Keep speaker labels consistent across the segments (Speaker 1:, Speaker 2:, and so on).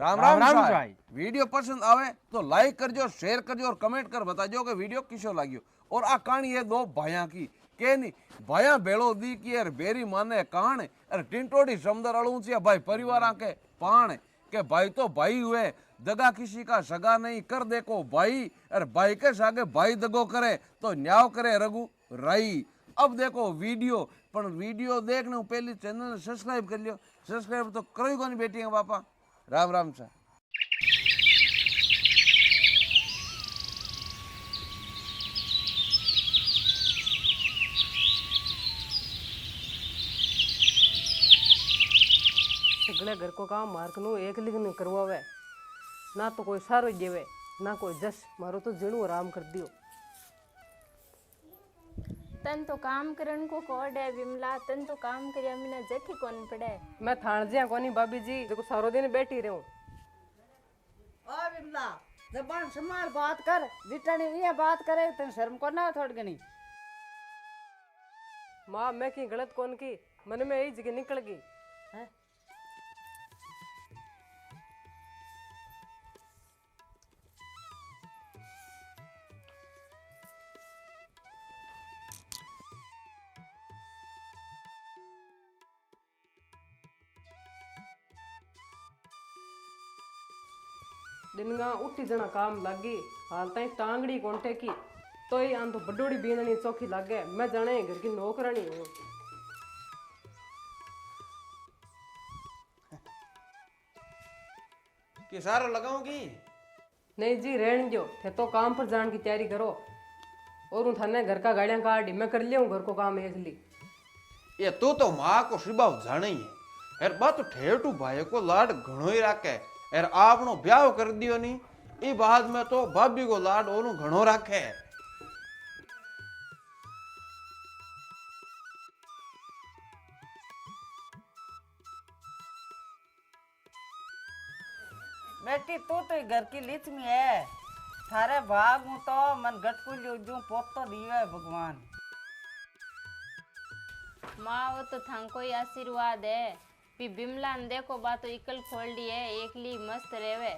Speaker 1: Ram
Speaker 2: Ram
Speaker 1: Ram
Speaker 2: Ram
Speaker 1: Shah. Video पसंद आवे तो लाइक करजो, शेयर करजो और कमेंट कर बताजो कि वीडियो किसो लाग्यो। और आ कहानी है दो भाइयों की के नहीं भाइया बेड़ो दी की यार बेरी माने कहान अरे टिंटोड़ी समंदर अड़ू से भाई परिवार के पान के भाई तो भाई हुए दगा किसी का सगा नहीं कर देखो भाई अरे भाई के सागे भाई दगो करे तो न्याव करे रघु राई। अब देखो वीडियो पर वीडियो देखने पहले चैनल ने सब्सक्राइब कर लियो। सब्सक्राइब तो करो ही कोनी बेटी बापा। राम राम सा।
Speaker 3: सगळे घर को काम मार्कनू एक लिखन करवावे ना तो कोई सारो देवे ना कोई जस मारो तो जीणू आराम कर दियो।
Speaker 4: तन तो काम करन को कोड है विमला, तन तो काम करिया मिने जेठी कोन पड़े।
Speaker 3: मैं थान जिया कोनी भाभी जी जो सारो दिन बैठी रहूं।
Speaker 5: ओ विमला जबान संभाल बात कर, जिटनी ये बात करे तन शर्म को ना थोड़ गनी।
Speaker 3: माँ मैं की गलत कौन की मन में यही जगह निकल गई है। दिनगा उठी जना काम लागी हाल ताई टांगड़ी कोंटे की तो ही आन तो बडोड़ी बीननी चौकी लागे। मैं जाने घर की नौकरानी हूँ।
Speaker 2: कि सारो लगाऊंगी
Speaker 3: नहीं जी रहने दो थे तो काम पर जाने की तैयारी करो और उन थाने घर का गाड़ियां काटी मैं कर लिया हूँ घर को काम इसलिए।
Speaker 2: ये तू तो माँ को स्वभाव जाने ही है यार बात तो ठेठू भाई को लाड घणो ही राखे यार आपनो ब्याह कर दियो नी ई बाद में तो भाभी को लाड ओनु घणो राखे।
Speaker 5: बेटी तू तो घर की लिचमी है, थारे भाग हूं तो मन गटकू लियो जू पोत तो दियो है भगवान।
Speaker 4: माँ वो तो थांको ही आशीर्वाद है। पी बिमला ने देखो बात तो इकल खोल दी है, एकली मस्त रेवे।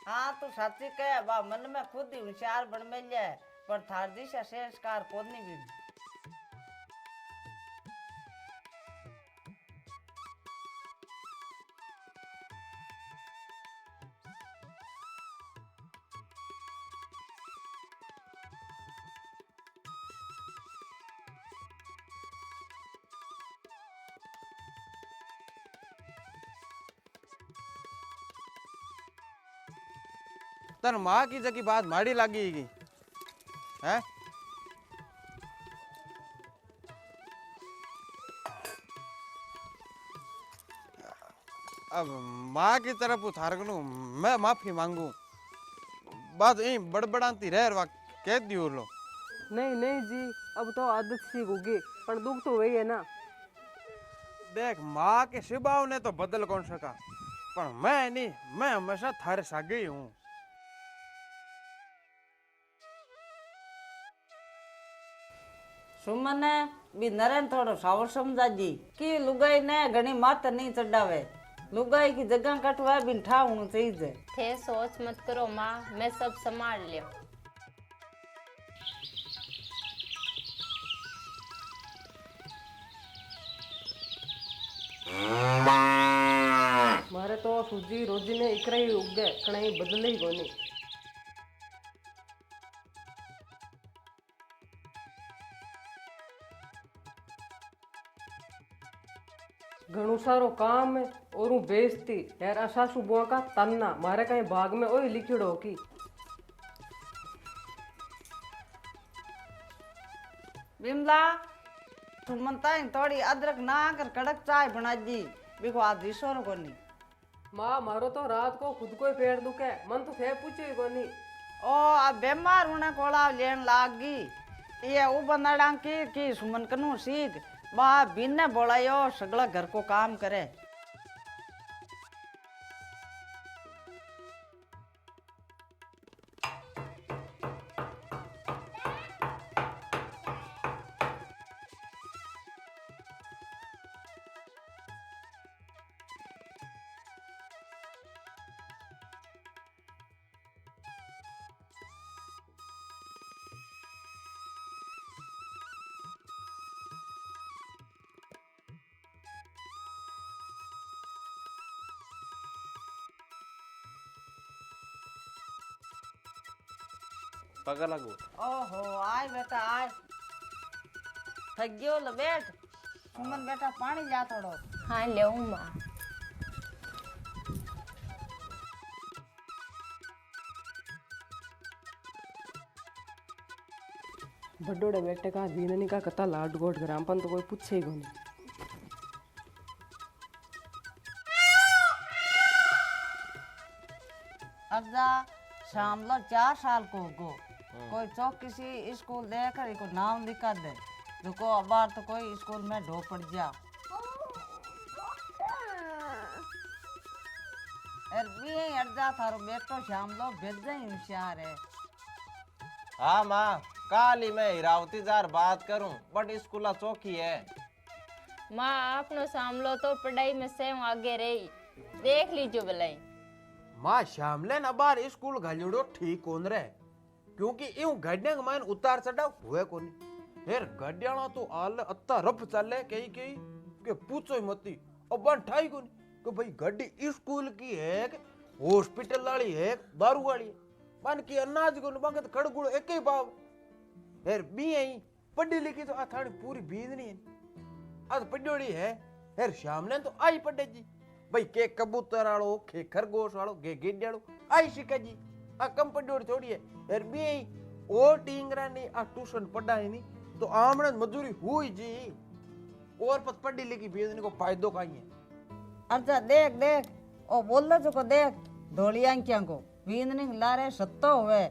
Speaker 5: हाँ तू साची कहे बा मन में खुद ही होशियार बन में ले पर थार दिशा संस्कार कोनी भी।
Speaker 2: तन माँ की जकी बात माड़ी लागी है। अब माँ की तरफ थारकनु मैं माफी मांगू बात यही बड़बड़ाती रह कह दियो लो।
Speaker 3: नहीं नहीं जी अब तो आदत सी होगी पर दुख तो वही है ना।
Speaker 2: देख माँ के स्वभाव ने तो बदल कौन सका पर मैं नहीं मैं हमेशा थारे सागे ही हूँ।
Speaker 5: सुमन ने भी नरेन थोड़ो सावर समझा जी कि लुगाई ने घनी मत नहीं चढ़ावे, लुगाई की जगह कटवा बिन ठा होना चाहिए।
Speaker 4: थे सोच मत करो माँ, मैं सब संभाल लियो।
Speaker 3: मारे तो सूजी रोजी ने इकरा ही उगे कहीं बदले ही कोनी। घणो सारो काम है और बेइज्जती यार असासु बुआ का तन्ना मारे कहीं भाग में ओही लिखिड़ो की।
Speaker 5: बिमला सुमन ताई थोड़ी अदरक ना कर कड़क चाय बना दी बिको आज रिसोर कोनी।
Speaker 3: माँ मारो तो रात को खुद को ही पेड़ दुखे मन तो थे पूछे ही कोनी।
Speaker 5: ओ अब बीमार होने कोला लेन लागी ये उबंदड़ा की सुमन कनु सीख बा बिन बोलायो सगला घर को काम करे।
Speaker 2: पगा लगो।
Speaker 5: ओहो आय बेटा आय थक गयो ल बैठ सुमन बेटा पानी ला थोड़ो
Speaker 4: हाँ ले माँ।
Speaker 3: बड्डोड़े बेटे का बीननी का कता लाड गोट ग्राम पन तो कोई पूछे ही कोनी।
Speaker 5: अर्जा शाम लो 4 साल को होगो कोई चौक किसी स्कूल देकर इको नाम लिखा दे रुको अबार तो कोई स्कूल में ढो पड़ जा भी अर्जा थारो बेटो शाम लो भेजे ही होशियार है।
Speaker 2: हाँ माँ काल ही मैं हिरावती जार बात करूं बट स्कूल चौकी है।
Speaker 4: माँ आपनो सामलो तो पढ़ाई में से आगे रही देख लीजिए भलाई।
Speaker 2: माँ श्यामले न बार स्कूल घालियो ठीक कौन रहे क्योंकि यूं गड्ढे के मान उतार चढ़ाव हुए कोनी फिर गड्ढियाला तो आल अत्ता रफ चले कई कई के पूछो ही मती अब बन ठाई कोनी कि भाई गड्डी स्कूल की है हॉस्पिटल वाली है दारू वाली है बन की अनाज को बंगत खड़गुड़ एक ही पाव फिर बी आई पढ़ी लिखी तो थानी पूरी बीज नहीं है आज पढ़ी है फिर श्यामले तो आई पढ़े जी भाई के कबूतर वालो के खरगोश वालो के गिड्डाड़ो आई शिका जी आ कम पढ़ी थोड़ी है यार बी ओ टींगरा ने आ ट्यूशन पढ़ाई नहीं तो आमने मजदूरी हुई जी और पत पढ़ी लिखी भेजने को फायदो काई है।
Speaker 5: अर्जा देख देख ओ बोल दो को देख धोली आंखियां को बींदनी लारे सत्तो हुए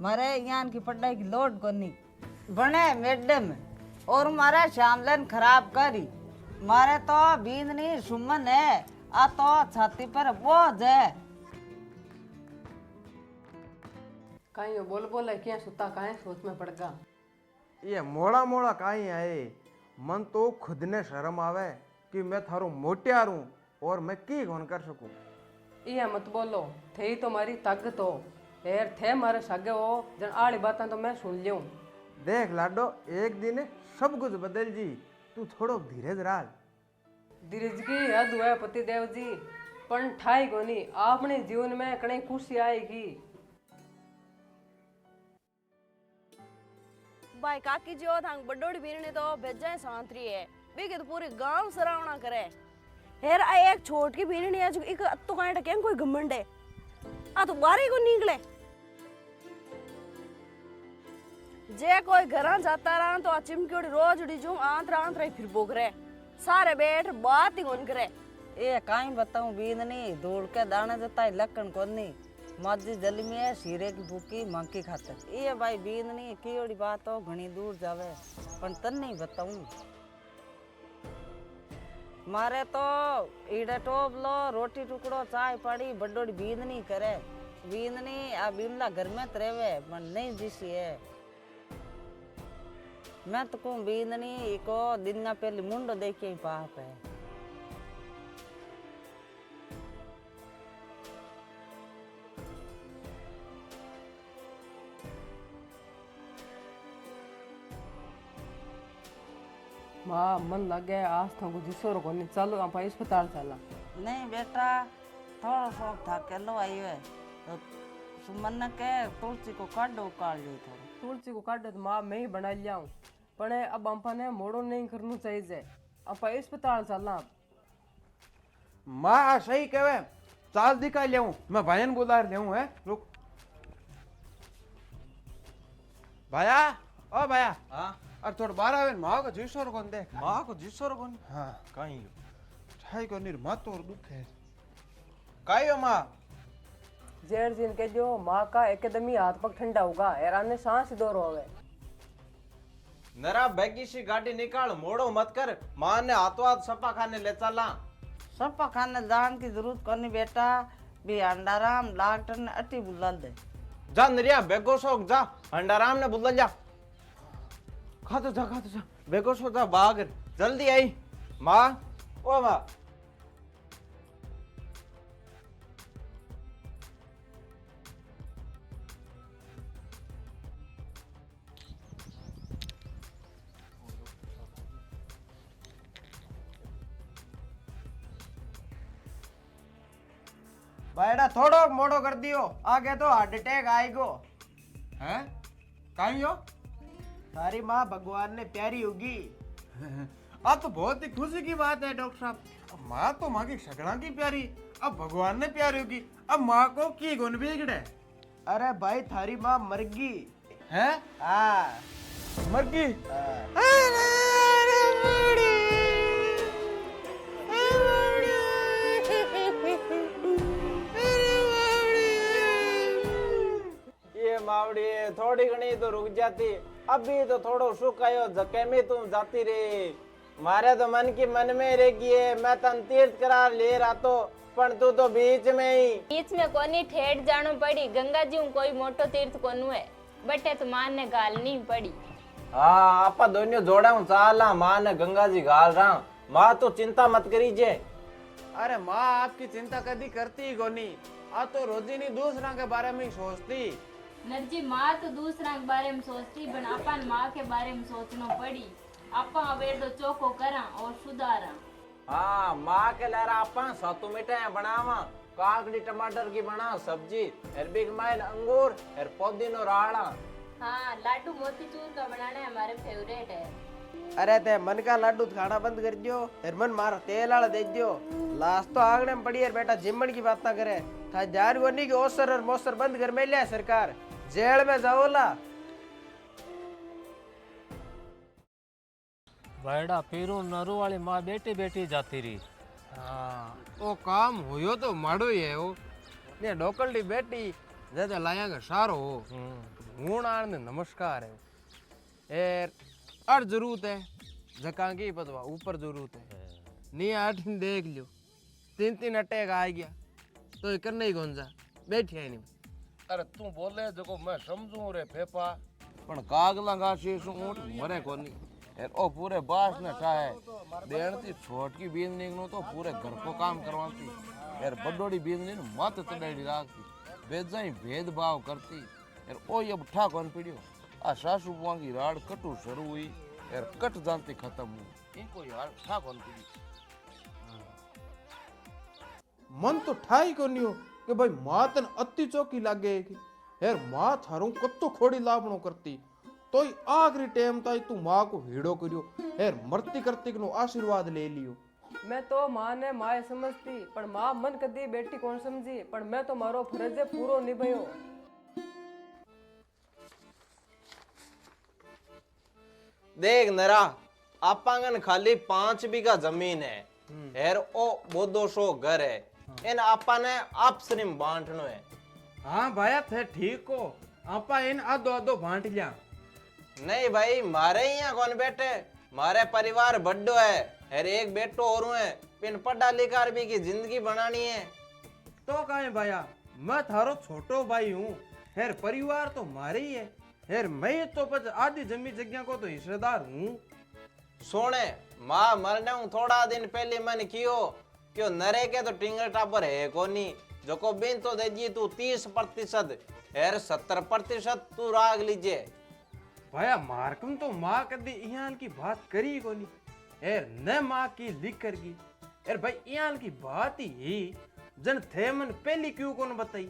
Speaker 5: मारे यान की पढ़ाई की लोड कोनी बने मैडम और मारे शामलन खराब करी मारे तो बींदनी सुमन है आ तो छाती पर बोझ है।
Speaker 3: कहीं बोल बोल है क्या सुता काहे सोच में पड़ गा।
Speaker 2: ये मोड़ा मोड़ा काई आए मन तो खुद ने शर्म आवे कि मैं थारो मोटियार हूं और मैं की कौन कर सकूं।
Speaker 3: ये मत बोलो थे तो मारी ताकत हो यार थे मारे सागे हो जन आली बातें तो मैं सुन लियो।
Speaker 2: देख लाडो एक दिन सब कुछ बदल जी तू थोड़ो धीरज राल।
Speaker 3: धीरज की हद हुआ पति देव जी पण ठाई कोनी आपने जीवन में कहीं खुशी आएगी।
Speaker 6: भाई काकी जी ओ थांग बड्डोड़ी बीरने तो भेजा सांतरी है बीके तो पूरे गांव सरावना करे हेर आ एक छोट की बीरनी है जो एक अत्तो काहे टके कोई घमंड है आ तो बारी को निकले जे कोई घरा जाता रहा तो आ चिमकीड़ी रोज उड़ी जो आंतरा फिर बोग रहे सारे बैठ बात ही कौन करे।
Speaker 5: ये काई बताऊं बींदनी धूल के दाने जता लकन कोनी माजी जल में है शीरे की भूकी मांकी खातर ये भाई बींदनी की ओड़ी बात हो घनी दूर जावे पण तन नहीं बताऊं मारे तो ईड़े टोप लो रोटी टुकड़ो चाय पड़ी बड्डोड़ी बींदनी करे बींदनी आ बिमला घर में तरेवे पण नहीं जिसी है मैं तो कहूं बींदनी को दिन ना पहले मुंडो देखे ही पाप है।
Speaker 3: माँ मन लगे आज तो जिसो रो कोनी चलो आप अस्पताल चला।
Speaker 5: नहीं बेटा थोड़ा शौक था केलो आई है तो सुमन ने के तुलसी को काटो काट ली थोड़ा
Speaker 3: तुलसी को काट तो माँ मैं ही बना लिया हूँ पण अब अंपा ने मोड़ो नहीं करना चाहिए आप अस्पताल चलना।
Speaker 2: माँ सही कहवे चाल दिखा ले मैं भाईन बुला ले है रुक भाया ओ भाया हाँ और थोड़ा बार आवे माँ को जिसोर कौन देख माँ को जिसोर कौन हाँ कहीं ठाई को निर्मा तो दुख है काई हो माँ
Speaker 3: जेर जिन के जो माँ का एकदम हाथ पग ठंडा होगा हैरान ने सांस दौर होवे
Speaker 2: नरा बैगी सी गाड़ी निकाल मोड़ो मत कर माँ ने हाथों हाथ सपा खाने ले चला
Speaker 5: सपा खाने जान की जरूरत कोनी बेटा भी अंडाराम डॉक्टर ने अटी बुला दे
Speaker 2: जा नरिया बेगो शोक जा अंडाराम ने बुला जा खा तो जा बेगो शोक जा बागर जल्दी आई माँ ओ माँ बैठा थोड़ो मोड़ो कर दियो आगे तो हार्ट अटैक आएगो हैं काई हो
Speaker 7: थारी माँ भगवान ने प्यारी होगी।
Speaker 2: अब तो बहुत ही खुशी की बात है डॉक्टर साहब। अब माँ तो माँ की शकड़ा की प्यारी, अब भगवान ने प्यारी होगी। अब माँ को की गुण बिगड़े
Speaker 7: अरे भाई थारी माँ मर गई
Speaker 2: है,
Speaker 7: हाँ
Speaker 2: मर गई।
Speaker 7: ये मावड़ी थोड़ी घनी तो रुक जाती, अभी तो थोड़ो सुख आयो झके में तुम जाती रे। मारे तो मन की मन में रह गई है, मैं तन तीर्थ करार ले रहा तो पण तू तो बीच में ही।
Speaker 4: बीच में कोनी ठेठ जानो पड़ी, गंगा जी हूँ कोई मोटो तीर्थ कोनु है, बटे तो मान ने गाल नहीं पड़ी।
Speaker 7: हाँ आपा दोनों जोड़ा हूँ चाला, माँ ने गंगा जी गाल रहा। माँ तो चिंता मत करीजे।
Speaker 2: अरे माँ आपकी चिंता कभी करती ही कोनी, आ तो रोजिनी दूसरा के बारे में ही सोचती।
Speaker 4: नरजी माँ तो दूसरा के बारे में सोचती, बन अपन माँ के बारे में सोचना पड़ी। आपा अवेर तो चोको करा और सुधारा।
Speaker 7: हाँ माँ के लहरा आपा सतु मिठाई बनावा, काकड़ी टमाटर की बना सब्जी, अरबी माइल अंगूर और पुदीनो राड़ा।
Speaker 4: हाँ लाडू मोतीचूर का बनाना हमारे फेवरेट है।
Speaker 7: अरे ते मन का लाडू खाना बंद कर दियो, फिर मन मारा तेल वाला दे दियो। लास्ट तो आंगने में पड़ी है बेटा, जिम्मन की बात ना करे। था ध्यान कोनी की ओसर और मोसर बंद कर में लिया सरकार, जेल में जाओला।
Speaker 8: बड़ा पीरू नरू वाली माँ बेटी बेटी जाती रही।
Speaker 2: हाँ वो काम हुयो तो माड़ो ही है वो ने डोकलडी बेटी जैसे लाया का सारो हो गुण आन ने नमस्कार है एर अर जरूरत है जका की पतवा ऊपर जरूरत है नहीं आठ देख लियो तीन तीन अटैक आ गया तो ये करने ही गोंजा बैठी है नहीं।
Speaker 1: अरे तू बोले जो मैं समझू रे फेफा पण कागला गाशी ऊँट मरे कोनी यार ओ पूरे बास ने चाहे देणती छोटकी बीजनी नो तो पूरे घर को काम करवाती यार बडोड़ी बीजनी मत तड़ेड़ी राखती बेजाई भेदभाव करती यार ओ ये ठा कौन पीड़ियो आ सासू बुआ की राड़ कटू शुरू हुई यार कट जानती खत्म हुई इनको यार ठा कौन पीड़ी।
Speaker 2: मन तो ठाई कोनी हो कि भाई माँ तन अति चौकी लागे कि यार माँ थारू कत्तो खोड़ी लाभणो करती तो आखिरी टाइम ताई तू माँ को हीड़ो करियो यार मरती करती नो आशीर्वाद ले लियो।
Speaker 3: मैं तो माँ ने माए समझती, पर माँ मन कदी बेटी कौन समझी, पर मैं तो मारो फर्ज पूरो निभायो।
Speaker 7: देख नरा आपांगन खाली 5 बीघा जमीन है यार, ओ बोदो सो घर है, इन आपा ने आपस में बांटनो है।
Speaker 2: हाँ भाया थे ठीक हो आपा इन आधो आधो बांट लिया।
Speaker 7: नहीं भाई मारे यहाँ कौन बैठे, मारे परिवार बड्डो है और एक बेटो और है, पिन पढ़ा लिखा भी की जिंदगी बनानी है।
Speaker 2: तो कहे भाया मैं थारो छोटो भाई हूँ हेर परिवार तो मारे ही है हेर मैं तो पच आधी जमी जगह को तो हिस्सेदार हूँ।
Speaker 7: सोने माँ मरने हूँ थोड़ा दिन पहले मन कियो क्यों नरे के तो टिंगर टापर है कोनी जो को बिन तो दे दी तू 30% हेर 70% तू राग लीजिए।
Speaker 2: भाया मारकम तो माँ कदी इयान की बात करी कोनी एर न माँ की लिख कर की एर भाई इयान की बात ही जन थे मन पहली क्यों कौन बताई।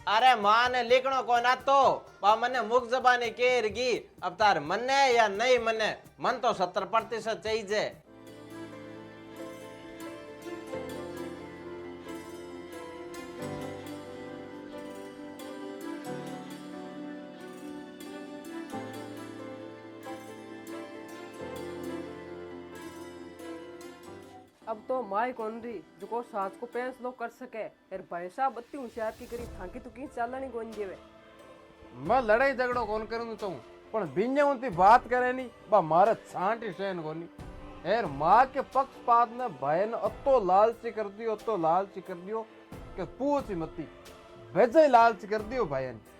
Speaker 7: अरे माँ ने लिखनो कौन आ तो पा मने मुख जबानी केरगी अब तार मने या नहीं मने मन तो 70% चाहिए।
Speaker 3: अब तो माई कौन रही जो को सास को फैसलो कर सके, और भाई साहब अति होशियार की करी थाकी तो की चालनी कौन जेवे।
Speaker 2: मैं लड़ाई झगड़ो कौन करूँ चाहूँ पण बिन्ने उनती बात करे नहीं बा मारे छांटी सहन कोनी एर माँ के पक्षपात ने भाई ने अतो लालची कर दियो कि पूछ ही मती भेजे लालची कर दियो भाई ने।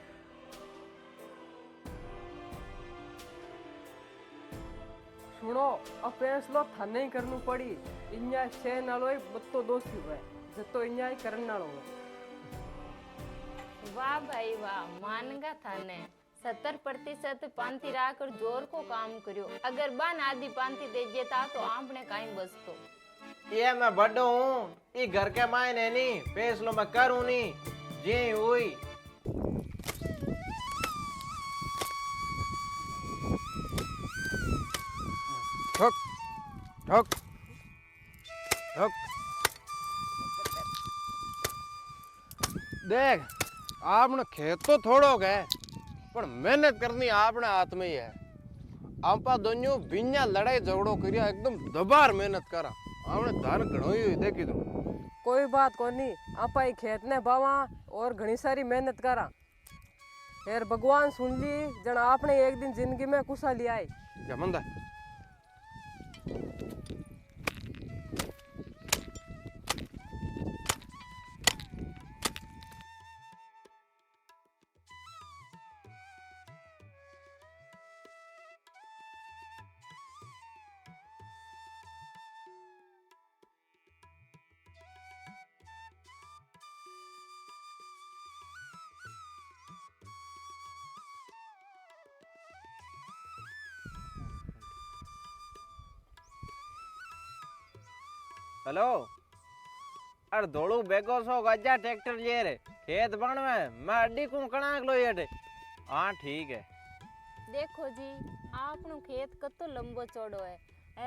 Speaker 3: सुनो अब फैसलो थाने ही करनु पड़ी, इन्या छे नालो ही बत्तो दोषी हुए जतो इन्या ही करन नालो हुए।
Speaker 4: वाह भाई वाह मानगा थाने 70% पांति राकर जोर को काम करियो, अगर बान आधी पांति दे देता तो आपने काई बसतो।
Speaker 7: ये मैं बड्डो हूँ ये घर के मायने नहीं फैसलो मैं करूँ नहीं जी हुई।
Speaker 2: ઠક ઠક देख आपने खेत तो थोड़ो है पर मेहनत करनी आपने हाथ में ही है। आपा दोनों बिना लड़ाई झगड़ो करिया एकदम दबार मेहनत करा आपने धान घणो ही देखी तू।
Speaker 3: कोई बात कोनी आपा ई खेत ने बावा और घनी सारी मेहनत करा यार भगवान सुन ली जन आपने एक दिन जिंदगी में कुशा लिया आई।
Speaker 2: जमंदा
Speaker 7: हेलो अरे धोड़ू बेगो सो गजा ट्रैक्टर ले रे खेत बन में मैं अड्डी को कणाक लो ये हाँ ठीक है।
Speaker 4: देखो जी आपनो खेत कतो लंबो चौड़ो है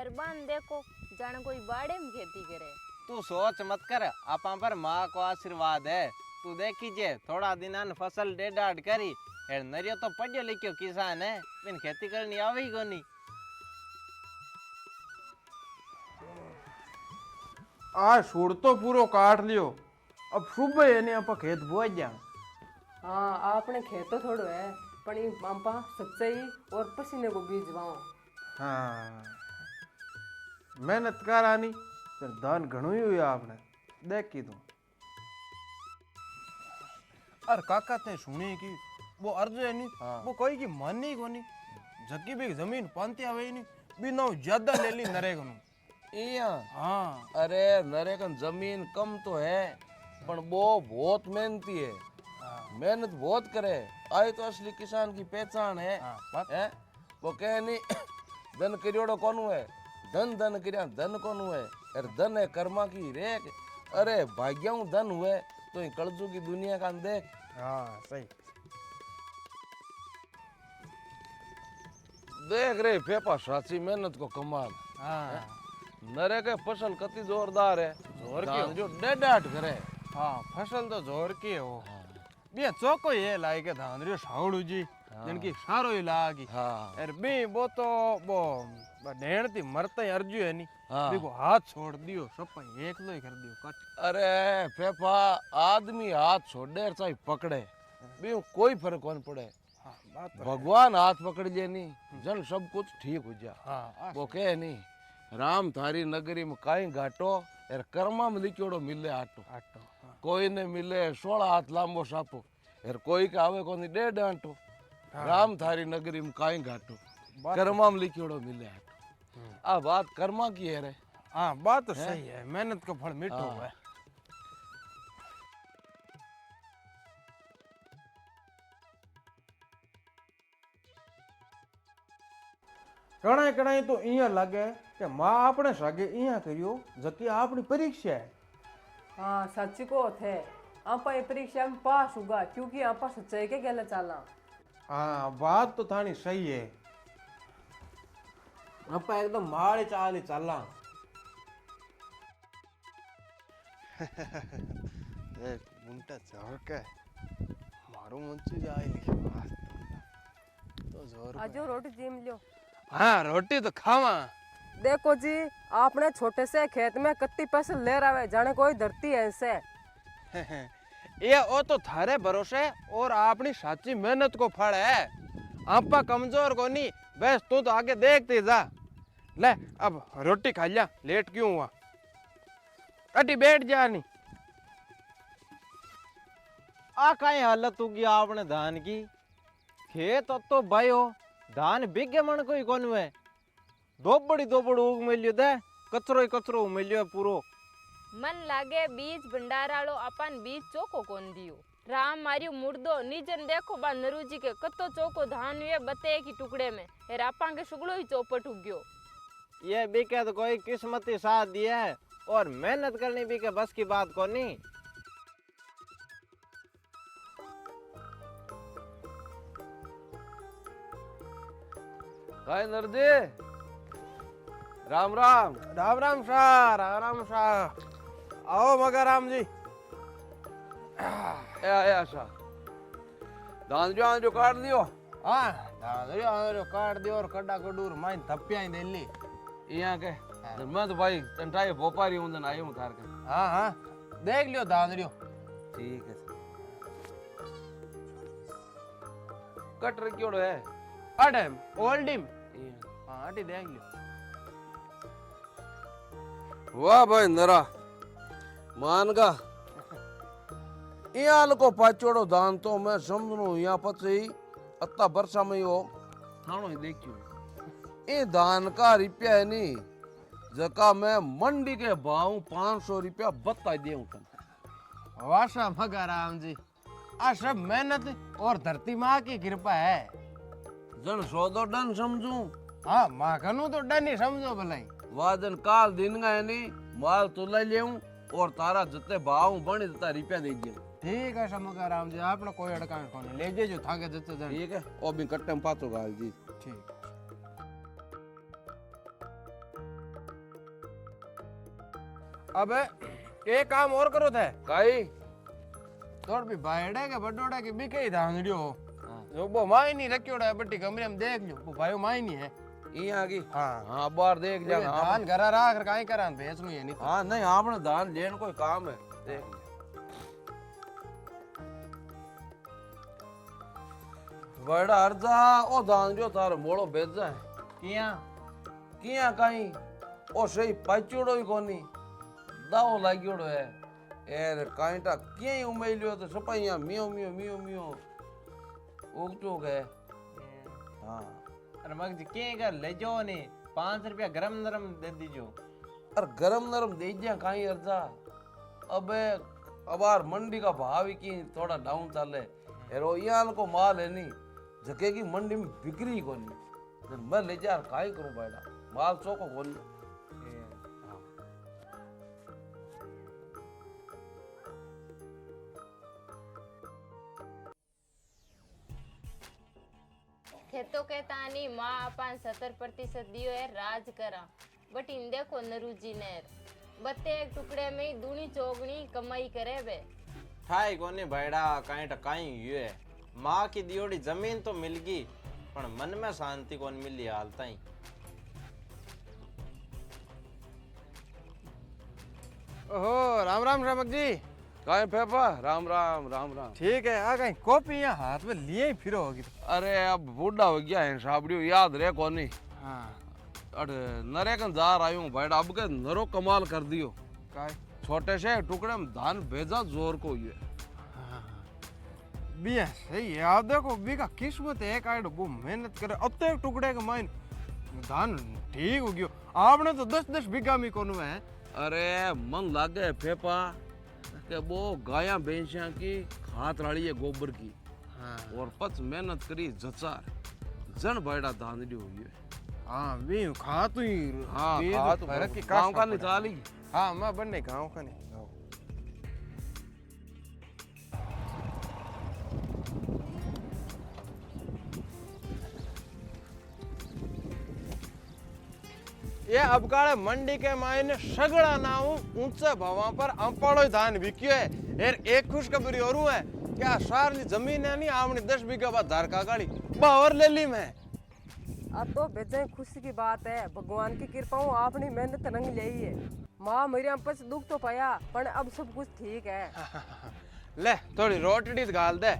Speaker 4: एरबान देखो जाने कोई बाड़े में खेती करे।
Speaker 7: तू सोच मत कर आपा पर माँ को आशीर्वाद है। तू देखीजे थोड़ा दिनान फसल डेडाड करी एर नरियो तो पढ़ियो लिखियो किसान है बिन खेती करनी आवे ही कोनी।
Speaker 2: आ सूड़ तो पूरो काट लियो अब सुबह एने आप खेत बोआ जा।
Speaker 3: हाँ आपने खेत तो थोड़ो है पण ई आपा सच्चाई और पसीने को बीज वाओ।
Speaker 2: हाँ मेहनत करानी पर धान घणो ही हुआ आपने देखी तू। और काका ते सुनी कि वो अर्ज है नी वो कोई की मानी कोनी जकी भी जमीन पांती आवे नी बिना ज्यादा ले ली नरेगा नु।
Speaker 1: इया
Speaker 2: हाँ
Speaker 1: अरे नरेगन जमीन कम तो है पर वो बहुत मेहनती है मेहनत बहुत करे आई तो असली किसान की पहचान है। हैं वो कहे नहीं धन करियोड़ो कोनु है धन धन करिया धन कोनु है अरे धन है कर्मा की रेख अरे भाग्यों धन हुए तो ये कलजू की दुनिया का देख।
Speaker 2: हाँ सही
Speaker 1: देख रे फेफा साची मेहनत को कमाल।
Speaker 2: हाँ
Speaker 1: नरे के फसल कति जोरदार है
Speaker 2: जोर की
Speaker 1: धान जो डेडाट करे।
Speaker 2: हाँ फसल तो जोर की है वो बिया चौको ये लाई के धान रियो सावड़ू जी जिनकी सारो ही लागी।
Speaker 1: हाँ
Speaker 2: अरे बी वो तो वो ढेड़ थी मरते ही अर्जू है नी
Speaker 1: हाँ।
Speaker 2: देखो हाथ छोड़ दियो सब एक लो ही कर दियो कट।
Speaker 1: अरे फेफा आदमी हाथ छोड़े चाहे पकड़े भी कोई फर्क कौन पड़े
Speaker 2: हाँ बात तो
Speaker 1: भगवान हाथ पकड़ ले नी जन सब कुछ ठीक हो जा।
Speaker 2: हाँ
Speaker 1: वो कहे नी राम थारी नगरी में काई घाटो यार कर्मा में लिखोड़ो मिले आटो
Speaker 2: आटो हाँ।
Speaker 1: कोई ने मिले 16 हाथ लांबो सापो यार कोई का आवे कोनी 1.5 आटो राम थारी नगरी में काई घाटो कर्मा में लिखोड़ो मिले आटो। आ बात कर्मा की है रे।
Speaker 2: हाँ बात तो सही है मेहनत का फल मीठो
Speaker 1: हाँ।
Speaker 2: है। कणाई कणाई तो इया लगे कि माँ आपने सागे इया करियो जकी आपनी परीक्षा है।
Speaker 3: हाँ सच को थे आपा ये परीक्षा में पास होगा क्योंकि आपा सच्चाई के गले चला।
Speaker 2: हाँ बात तो थानी सही है आप एकदम माड़ी चाली चला। देख मुंटा झोरके मारू मुंची जाए लिखा तो जोर
Speaker 3: आजो रोटी जीम लियो।
Speaker 2: हाँ रोटी तो खावा।
Speaker 3: देखो जी आपने छोटे से खेत में कत्ती फसल ले रहे जाने कोई धरती है ऐसे।
Speaker 2: ये ओ तो थारे भरोसे और अपनी साची मेहनत को फल है। आपा कमजोर को नहीं बस तू तो आगे देखते जा। ले अब रोटी खा लिया लेट क्यों हुआ अटी बैठ जा नहीं।
Speaker 7: आ काई हालत होगी आपने धान की खेत तो भाई हो धान बिगे मन कोई कोन है दोबड़ उग मिलियो दे कचरो ही कचरो मिलियो पूरो।
Speaker 4: मन लागे बीज भंडारालो अपन बीज चोको कोन दियो राम मारियो मुर्दो निजन देखो बा नरू जी के कतो चोको धान हुए बते की टुकड़े में हे रापा के सुगड़ो ही चौपट उग्यो।
Speaker 7: ये बिके तो कोई किस्मती साथ दिया है और मेहनत करनी भी के बस की बात कोनी।
Speaker 1: काय नरदे राम राम।
Speaker 7: राम राम शाह, राम राम शाह। आओ मगाराम जी।
Speaker 1: ए आया सा दान जो काट दियो।
Speaker 7: हाँ दादरियो काट दियो और कड्डा कडूर माइन थप्पिया ही दिल्ली।
Speaker 1: यहाँ के मैं तो भाई तंटाई भोपारी हूँ दिन आयो हूँ थार के।
Speaker 7: हाँ हाँ देख लियो दादरियो।
Speaker 1: ठीक है कट रखियो है
Speaker 7: अडम ओल्डिम। हाँ अटी देख लियो।
Speaker 1: वाह भाई नरा मानगा यहाँ को पाचोड़ो दान तो मैं समझू यहाँ पचे अत्ता वर्षा में हो थानो ही देखियो ये दान का रुपया है नी जका मैं मंडी के भाव 500 रुपया बता देऊं तुम।
Speaker 7: वाशा मगाराम जी आ सब मेहनत और धरती माँ की कृपा है।
Speaker 1: जन सौदो डन समझू
Speaker 7: हाँ माँ कनु तो डन ही समझो भलाई।
Speaker 1: वादन काल दिन गए नी माल तो ले लेऊं और तारा जते भाव बने जता रुपया दे दियो।
Speaker 7: ठीक है समगाराम जी आपने कोई अड़कान कोनी ले जेजो थाके जते जन।
Speaker 1: ठीक है ओ भी कट्टे में पातो गाल जी।
Speaker 7: ठीक। अब एक काम और करो थे
Speaker 1: काई
Speaker 7: तोड़ भी भाईड़े के बड़ोड़े के भी कई धांगड़ियो जो वो माई नहीं रखियोड़ा है बट्टी कमरे में देख लियो वो भाई माई नहीं है
Speaker 1: यहाँ की।
Speaker 7: हाँ
Speaker 1: हाँ बार देख जा
Speaker 7: धान घरा रहा कर काई करान भेज में नहीं।
Speaker 1: हाँ नहीं आपने दान लेन कोई काम है देख बड़ा अर्जा ओ दान जो तार मोड़ो भेजा है
Speaker 7: किया
Speaker 1: किया कहीं ओ सही पाचोड़ो ही कोनी दाव लागियोड़ो है एर काईटा किया ही उमेलियो तो सपाइया मियो मियो मियो मियो उगचो गए। हाँ
Speaker 7: अरे मग जी के कर ले जाओ ने 5 रुपया गरम नरम दे दीजो।
Speaker 1: अरे गरम नरम दे दिया कहीं अर्जा अबे अबार मंडी का भाव ही की थोड़ा डाउन चले एरो यान को माल है नहीं जके की मंडी में बिक्री कोनी मैं ले जा काई करूं बैठा माल चौको कोनी।
Speaker 4: खेतों के तानी माँ अपन 70% दियो है राज करा बट इन देखो नरूजी नेर बत्ते एक टुकड़े में ही दूनी चौगनी कमाई करे बे।
Speaker 2: ठाई कोनी भाईड़ा काई टकाई हुए है माँ की दियोड़ी जमीन तो मिल गई पर मन में शांति कौन मिली हाल ताई।
Speaker 7: ओहो राम राम रामक जी।
Speaker 1: काहे फेफा राम राम राम राम।
Speaker 7: ठीक है आ गई कॉपी यहाँ हाथ में लिए ही फिरो होगी।
Speaker 1: अरे अब बूढ़ा हो गया है साबड़ियो याद रहे कोनी।
Speaker 7: हाँ
Speaker 1: अरे नरे कन जा रहा हूँ भाईड़ा अब के नरो कमाल कर दियो
Speaker 7: काय
Speaker 1: छोटे से टुकड़े में धान भेजा जोर को ये।
Speaker 7: बिया सही है आप देखो बी का किस्मत है एक आइड वो मेहनत करे अब तो एक टुकड़े का माइन धान ठीक हो गयो आपने तो 10-10 बीघा में कोनु है।
Speaker 1: अरे मन लागे फेफा के वो गाया भैंसिया की खात राड़ी है गोबर की।
Speaker 7: हाँ
Speaker 1: और पच मेहनत करी जचार जन भाईड़ा धान दी हुई है।
Speaker 7: हाँ भी खा तो ही
Speaker 1: हाँ
Speaker 7: भी
Speaker 1: खा
Speaker 7: तो
Speaker 1: तो
Speaker 7: फर्क की
Speaker 1: गाँव का
Speaker 7: काश
Speaker 1: निचाली।
Speaker 7: हाँ मैं बनने गाँव का नहीं ये अब काले मंडी के मायने सगड़ा नाऊ ऊंचे भावा पर अंपाड़ो धान बिकियो है यार एक खुशखबरी और है क्या सारी जमीन है नहीं आपने 10 बीघा बाद धार का गाड़ी बावर ले ली मैं।
Speaker 3: अब तो बेचे खुशी की बात है भगवान की कृपा हूँ आपने मेहनत रंग ली है माँ मेरे पछ दुख तो पाया पर अब सब कुछ ठीक है।
Speaker 7: ले थोड़ी रोटी गाल दे।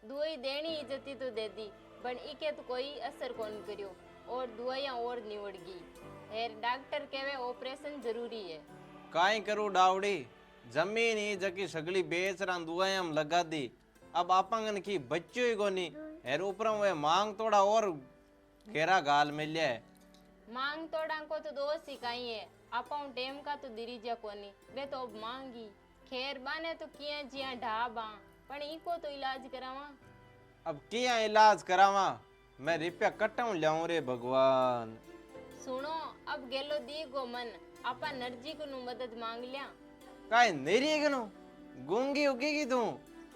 Speaker 4: दुआई देनी इज्जती तो दे दी पर इके तो कोई असर कौन करियो और दुआइयां और निवड़ गई हेर डॉक्टर कहवे ऑपरेशन जरूरी है।
Speaker 2: काई करू डावड़ी जमीन ही जकी सगली बेच रहा दुआयां लगा दी अब आपंगन की बच्चों ही कोनी हेर ऊपर वे मांग थोड़ा और घेरा गाल मिल है।
Speaker 4: मांग तोड़ा को तो दोस्त ही काई है आपाऊ टेम का तो दिरीजा कोनी बे तो अब मांगी खैर बाने तो किया जिया ढाबा पण इको तो इलाज करावा।
Speaker 2: अब किया इलाज करावा मैं रुपया कटाऊ लाऊं रे भगवान
Speaker 4: सुनो अब गेलो दी गो मन आपा नरजी को नु मदद मांग लिया।
Speaker 2: काई नेरी गनो गूंगी उगेगी तू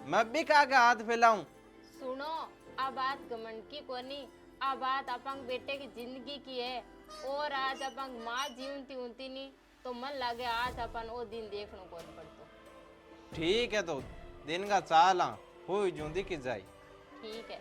Speaker 2: मैं भी काके हाथ फैलाऊं।
Speaker 4: सुनो आ बात घमंड की कोनी, आ बात अपंग बेटे की जिंदगी की है। और आज अपंग माँ जीवती उनती नहीं तो मन लागे आज अपन वो दिन देखनो कौन पड़तो।
Speaker 2: ठीक है तो दिन का चाला हुई जूंदी की जाई।
Speaker 4: ठीक है।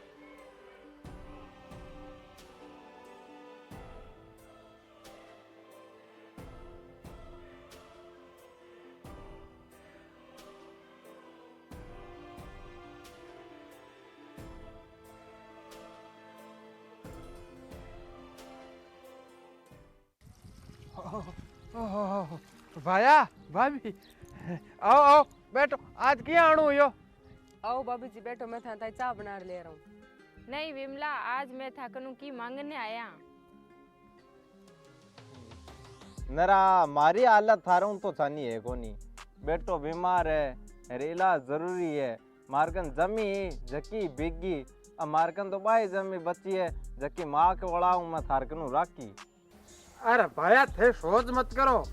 Speaker 7: भाया भाभी आओ आओ बैठो आज क्या आणू यो।
Speaker 3: आओ भाभी जी बैठो, मैं था चाय बना ले रहा हूँ।
Speaker 4: नहीं विमला आज मैं थाकनू की मांगने आया।
Speaker 7: नरा मारी हालत थारूं तो छानी है कोनी, बेटो बीमार है रेला जरूरी है। मारकन जमी जकी बिगी अब मारकन तो बाई जमी बची है जकी माँ के वड़ाऊ मैं थारकनू राखी। अरे भाया थे सोच मत करो,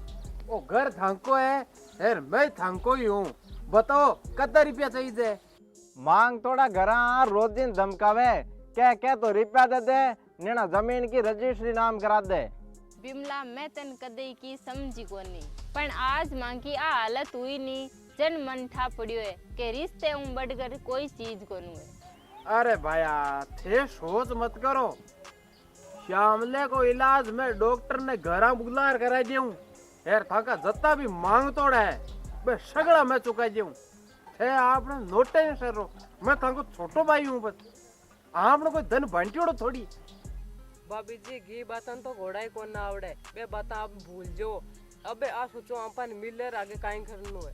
Speaker 7: वो घर थांको है यार मैं थांको ही हूँ। बताओ कितना रुपया चाहिए? मांग थोड़ा घरा रोज दिन धमकावे क्या तो रुपया दे दे नेना जमीन की रजिस्ट्री नाम करा दे।
Speaker 4: विमला मैं तन कदे की समझी कोनी पण आज मां की आ हालत हुई नी जन मन ठा पड़ियो है के रिश्ते ऊ बढ़कर कोई चीज कोनू है।
Speaker 7: अरे भाया थे सोच मत करो, श्यामले को इलाज में डॉक्टर ने घरा बुलार करा दूं यार थाका जत्ता भी मांग तोड़ा है बे सगड़ा मैं चुका दूं। थे आपने नोटे नहीं सर रो मैं थाको छोटो भाई हूँ बस आपने कोई धन बांटियोड़ो थोड़ी।
Speaker 3: भाभी जी घी बातन तो घोड़ा ही कोन ना आवड़े, बे बाता आप भूल जो। अबे आ सोचो अपन मिलर आगे काई करनो है।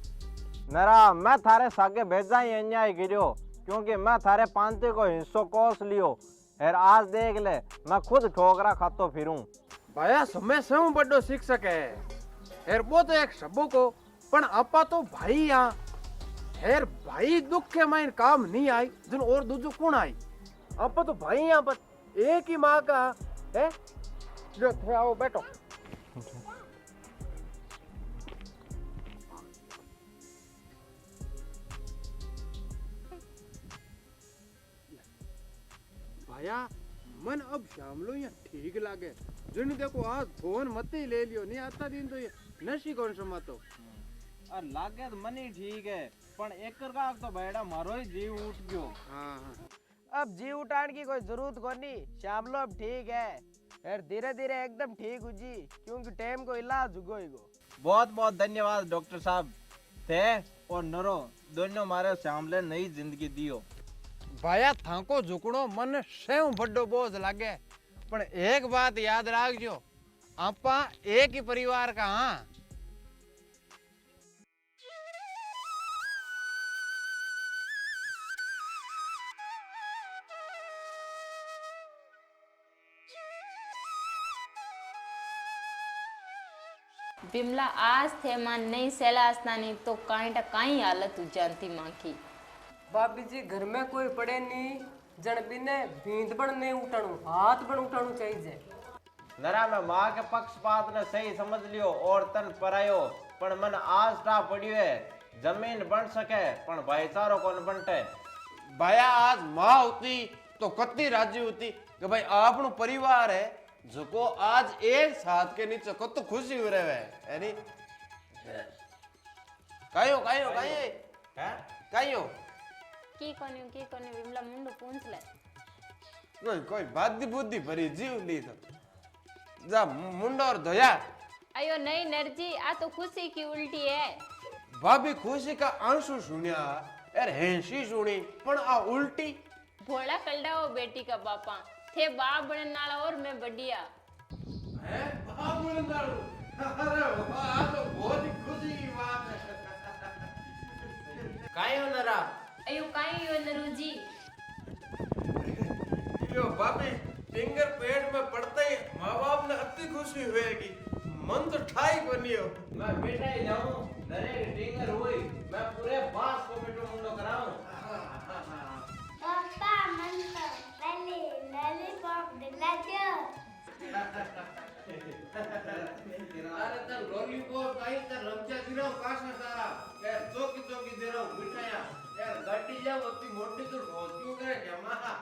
Speaker 7: नरा मैं थारे सागे भेजा ही अन्याय गिरो क्योंकि मैं थारे पांते को हिस्सों कोस लियो यार आज देख ले मैं खुद ठोकरा खातो फिरूं। भाया समय से बड़ो शिक्षक है यार वो तो एक सबो को पण आपा तो भाई यहाँ यार भाई दुख के माइन काम नहीं आई जिन और दूजो कौन आई। आपा तो भाई यहाँ पर एक ही माँ का है। लो थे आओ बैठो। भाया मन अब शामलो यहाँ ठीक लागे जिन देखो आज फोन मत ही ले लियो नहीं आता दिन तो ये नशी कौन समातो। और लागे तो मन ही ठीक है पण एक का तो बैठा मारो ही जीव उठ गयो। हाँ अब जीव उठाने की कोई जरूरत कोनी, श्यामलो अब ठीक है यार धीरे धीरे एकदम ठीक हो जी क्योंकि टाइम को इलाज हुगो ही गो। बहुत बहुत धन्यवाद डॉक्टर साहब थे और नरो दोनों मारे श्यामले नई जिंदगी दियो। भाया थाको झुकड़ो मन सेव बड़ो बोझ लागे पण एक बात याद रखजो आपा एक ही परिवार का। हाँ
Speaker 4: विमला आज थे मां नहीं सेला आसनानी तो काई हालत हो जानती मां की।
Speaker 3: भाभी जी घर में कोई पड़े नहीं जन बिने भींद बन नहीं उठाणु हाथ बन उठाणु चाहिए।
Speaker 7: नरा मैं माँ के पक्षपात ने सही समझ लियो और तन परायो पण मन आज टा पड़ियो है जमीन बन सके पण भाईचारो कौन बनते।
Speaker 2: भाया आज माँ होती तो कत्ती राजी होती कि भाई आपनो परिवार है जो आज एक साथ के नीचे कत खुशी हो रहे है नी। कायो कायो कायो हैं कायो
Speaker 4: की कोने विमला मुंडो पूंछ ले।
Speaker 2: कोई बादी बुद्धि भरी जीव ली तो जा मुंडो और धोया।
Speaker 4: अयो नहीं नरजी आ तो खुशी की उल्टी है।
Speaker 2: भाभी खुशी का आंसू सुनिया यार हैंसी सुनी पण आ उल्टी।
Speaker 4: भोला कलडा वो बेटी का बापा थे बाप बनने नाला और मैं बढ़िया।
Speaker 2: हैं बाप बनने नाला अरे वाह तो बहुत ही खुशी की बात है। कायो नरा
Speaker 4: अयो काई यो नरूजी
Speaker 2: यो भाभी फिंगर पेट में पड़ते ही माँ बाप ने अति खुशी हुएगी मन तो ठाई बनियो।
Speaker 7: मैं बेटा ही जाऊं नरे टिंगर हुई मैं पूरे बास को बेटो मुंडो कराऊं।
Speaker 9: पापा मन तो पहले लॉलीपॉप दिला दो।
Speaker 2: तो ती मोटी तो ढोल क्यों करे क्या मारा